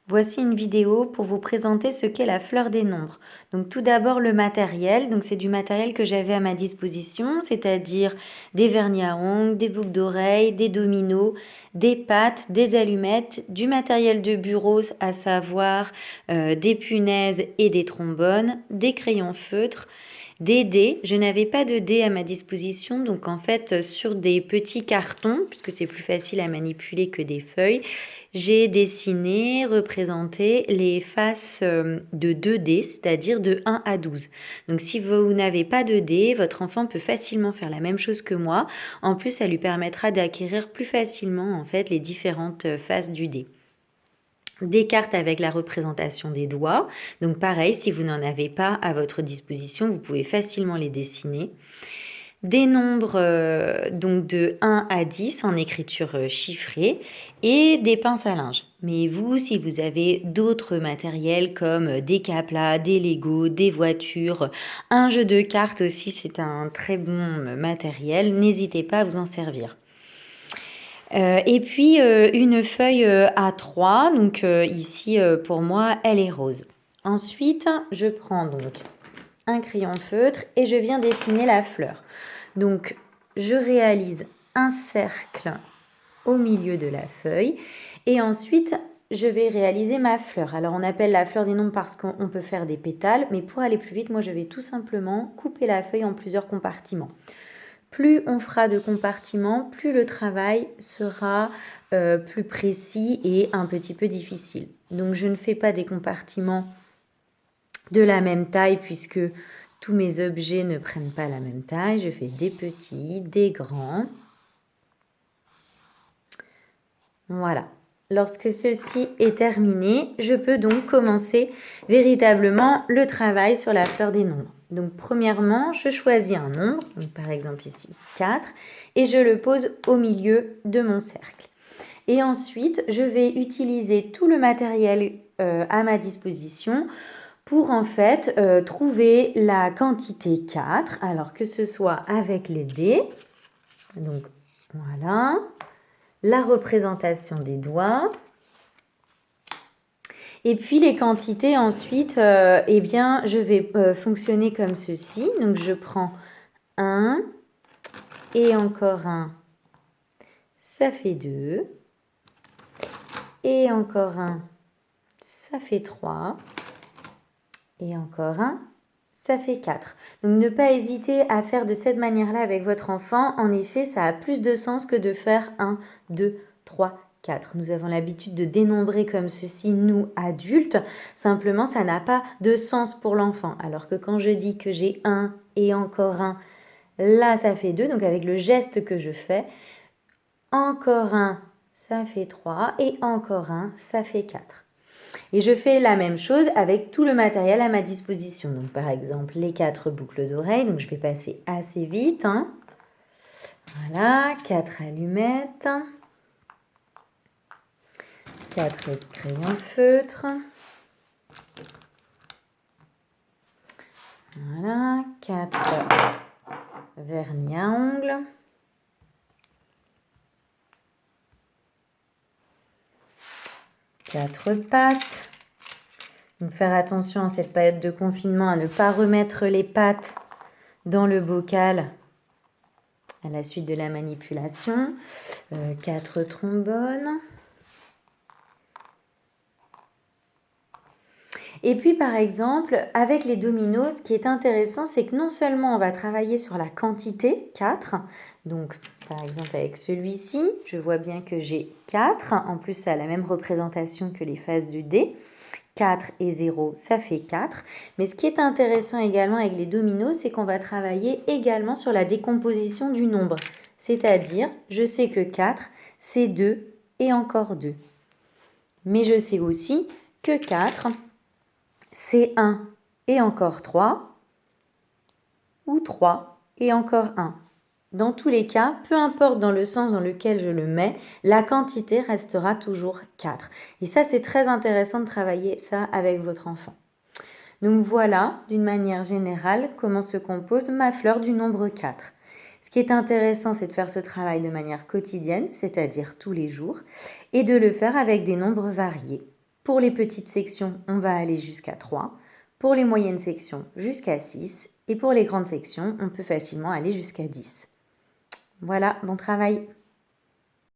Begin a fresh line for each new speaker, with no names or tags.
Voici une vidéo pour vous présenter ce qu'est la fleur des nombres. Donc tout d'abord le matériel, donc c'est du matériel que j'avais à ma disposition, c'est-à-dire des vernis à ongles, des boucles d'oreilles, des dominos, des pâtes, des allumettes, du matériel de bureau, à savoir des punaises et des trombones, des crayons feutres, des dés. Je n'avais pas de dés à ma disposition, donc en fait sur des petits cartons, puisque c'est plus facile à manipuler que des feuilles, j'ai dessiné, représenté les faces de 2 dés, c'est-à-dire de 1 à 12. Donc si vous n'avez pas de dés, votre enfant peut facilement faire la même chose que moi. En plus, ça lui permettra d'acquérir plus facilement en fait les différentes faces du dé. Des cartes avec la représentation des doigts. Donc pareil, si vous n'en avez pas à votre disposition, vous pouvez facilement les dessiner. Des nombres donc de 1 à 10 en écriture chiffrée et des pinces à linge. Mais vous, si vous avez d'autres matériels comme des caplas, des Lego, des voitures, un jeu de cartes aussi, c'est un très bon matériel, n'hésitez pas à vous en servir. Et puis une feuille A3, donc ici pour moi elle est rose. Ensuite je prends donc un crayon feutre et je viens dessiner la fleur. Donc je réalise un cercle au milieu de la feuille et ensuite je vais réaliser ma fleur. Alors on appelle la fleur des nombres parce qu'on peut faire des pétales, mais pour aller plus vite, moi je vais tout simplement couper la feuille en plusieurs compartiments. Plus on fera de compartiments, plus le travail sera plus précis et un petit peu difficile. Donc je ne fais pas des compartiments de la même taille puisque tous mes objets ne prennent pas la même taille. Je fais des petits, des grands. Voilà. Lorsque ceci est terminé, je peux donc commencer véritablement le travail sur la fleur des nombres. Donc premièrement, je choisis un nombre, donc par exemple ici 4, et je le pose au milieu de mon cercle. Et ensuite, je vais utiliser tout le matériel à ma disposition pour en fait trouver la quantité 4, alors que ce soit avec les dés. Donc voilà, la représentation des doigts. Et puis les quantités ensuite, eh bien, je vais fonctionner comme ceci. Donc je prends 1 et encore 1, ça fait 2. Et encore 1, ça fait 3. Et encore 1, ça fait 4. Donc ne pas hésiter à faire de cette manière-là avec votre enfant. En effet, ça a plus de sens que de faire 1, 2, 3, 4. Nous avons l'habitude de dénombrer comme ceci, nous, adultes. Simplement, ça n'a pas de sens pour l'enfant. Alors que quand je dis que j'ai 1 et encore 1, là, ça fait 2. Donc avec le geste que je fais, encore 1, ça fait 3. Et encore 1, ça fait 4. Et je fais la même chose avec tout le matériel à ma disposition. Donc par exemple les 4 boucles d'oreilles. Donc je vais passer assez vite. Voilà, 4 allumettes. 4 crayons feutres. Voilà, 4 vernis à ongles. 4 pâtes. Donc faire attention en cette période de confinement à ne pas remettre les pâtes dans le bocal à la suite de la manipulation. 4 trombones. Et puis par exemple, avec les dominos, ce qui est intéressant, c'est que non seulement on va travailler sur la quantité, 4, donc par exemple avec celui-ci, je vois bien que j'ai 4, en plus ça a la même représentation que les faces du dé, 4 et 0, ça fait 4. Mais ce qui est intéressant également avec les dominos, c'est qu'on va travailler également sur la décomposition du nombre. C'est-à-dire, je sais que 4, c'est 2 et encore 2. Mais je sais aussi que 4, c'est 1 et encore 3, ou 3 et encore 1. Dans tous les cas, peu importe dans le sens dans lequel je le mets, la quantité restera toujours 4. Et ça, c'est très intéressant de travailler ça avec votre enfant. Donc voilà, d'une manière générale, comment se compose ma fleur du nombre 4. Ce qui est intéressant, c'est de faire ce travail de manière quotidienne, c'est-à-dire tous les jours, et de le faire avec des nombres variés. Pour les petites sections, on va aller jusqu'à 3. Pour les moyennes sections, jusqu'à 6. Et pour les grandes sections, on peut facilement aller jusqu'à 10. Voilà, bon travail!